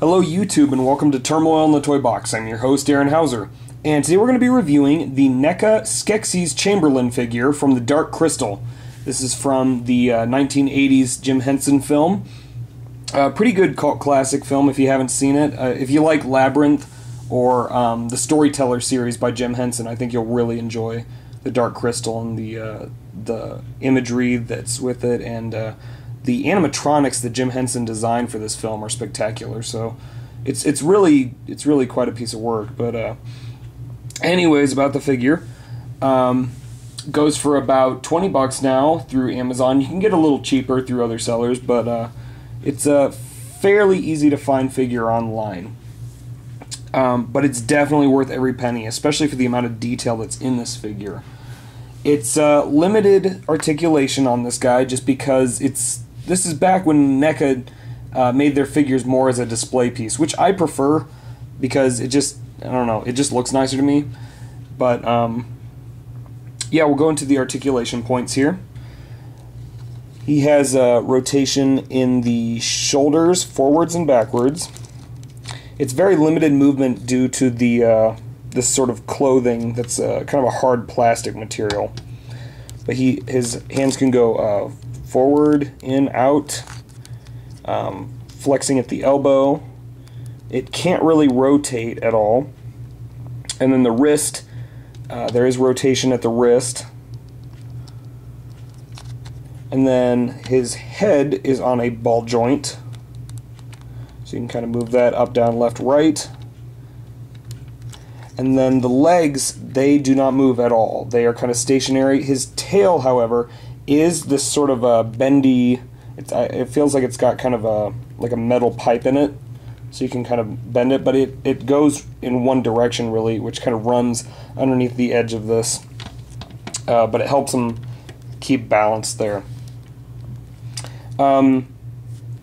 Hello YouTube and welcome to Turmoil in the Toybox. I'm your host Aaron Hauser, and today we're going to be reviewing the NECA Skeksis Chamberlain figure from the Dark Crystal. This is from the 1980s Jim Henson film. Pretty good cult classic film if you haven't seen it. If you like Labyrinth or the Storyteller series by Jim Henson, I think you'll really enjoy the Dark Crystal and the imagery that's with it, and the animatronics that Jim Henson designed for this film are spectacular. So it's really quite a piece of work. But anyways, about the figure, goes for about $20 now through Amazon. You can get a little cheaper through other sellers, but it's a fairly easy to find figure online. But it's definitely worth every penny, especially for the amount of detail that's in this figure. It's limited articulation on this guy, just because this is back when NECA made their figures more as a display piece, which I prefer because it just looks nicer to me. But yeah, we'll go into the articulation points here. He has rotation in the shoulders, forwards and backwards. It's very limited movement due to the this sort of clothing that's kind of a hard plastic material. But his hands can go forward, in, out, flexing at the elbow. It can't really rotate at all. And then the wrist, there is rotation at the wrist. And then his head is on a ball joint. So you can kind of move that up, down, left, right. And then the legs, they do not move at all. They are kind of stationary. His tail, however, is this sort of a bendy, it feels like it's got kind of like a metal pipe in it, so you can kind of bend it, but it goes in one direction really, which kind of runs underneath the edge of this, but it helps him keep balance there.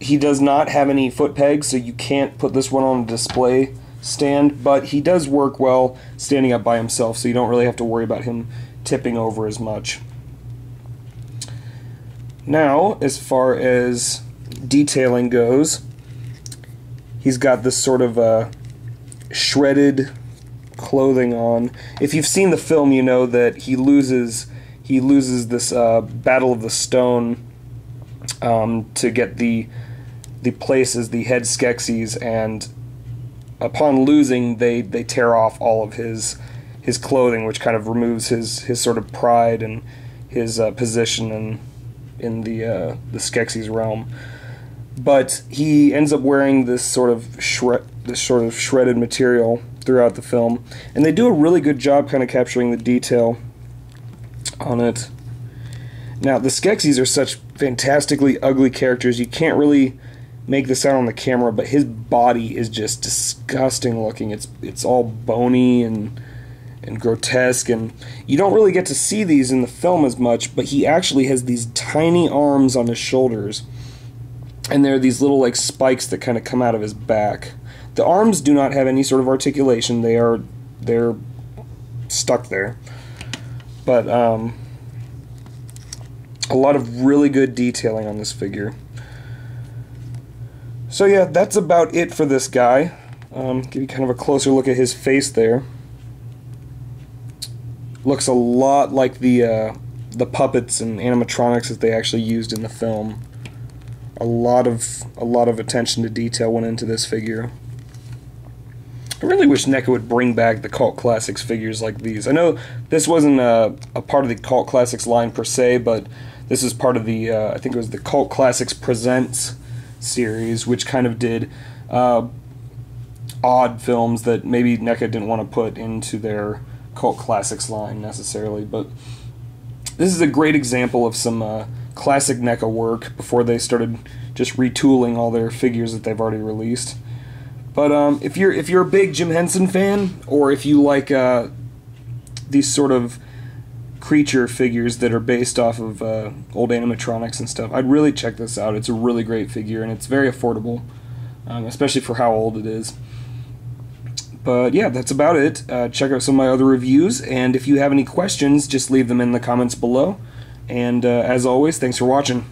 He does not have any foot pegs, so you can't put this one on a display stand, but he does work well standing up by himself, so you don't really have to worry about him tipping over as much. Now, as far as detailing goes, he's got this sort of shredded clothing on. If you've seen the film, you know that he loses this Battle of the Stone to get the place as the head Skeksis, and upon losing, they tear off all of his clothing, which kind of removes his sort of pride and his position in the Skeksis realm. But he ends up wearing this sort of shredded material throughout the film, and they do a really good job kind of capturing the detail on it. Now, the Skeksis are such fantastically ugly characters, you can't really make this out on the camera, but his body is just disgusting looking. It's all bony and grotesque, and you don't really get to see these in the film as much, but he actually has these tiny arms on his shoulders, and there are these little like spikes that kind of come out of his back. The arms do not have any sort of articulation, they're stuck there, but a lot of really good detailing on this figure. So yeah, that's about it for this guy. Give you kind of a closer look at his face there. Looks a lot like the puppets and animatronics that they actually used in the film. A lot of attention to detail went into this figure. I really wish NECA would bring back the Cult Classics figures like these. I know this wasn't a part of the Cult Classics line per se, but this is part of the I think it was the Cult Classics Presents series, which kind of did odd films that maybe NECA didn't want to put into their Cult Classics line necessarily. But this is a great example of some classic NECA work before they started just retooling all their figures that they've already released. But if you're a big Jim Henson fan, or if you like these sort of creature figures that are based off of old animatronics and stuff, I'd really check this out. It's a really great figure, and it's very affordable, especially for how old it is. But yeah, that's about it. Check out some of my other reviews, and if you have any questions, just leave them in the comments below. And as always, thanks for watching.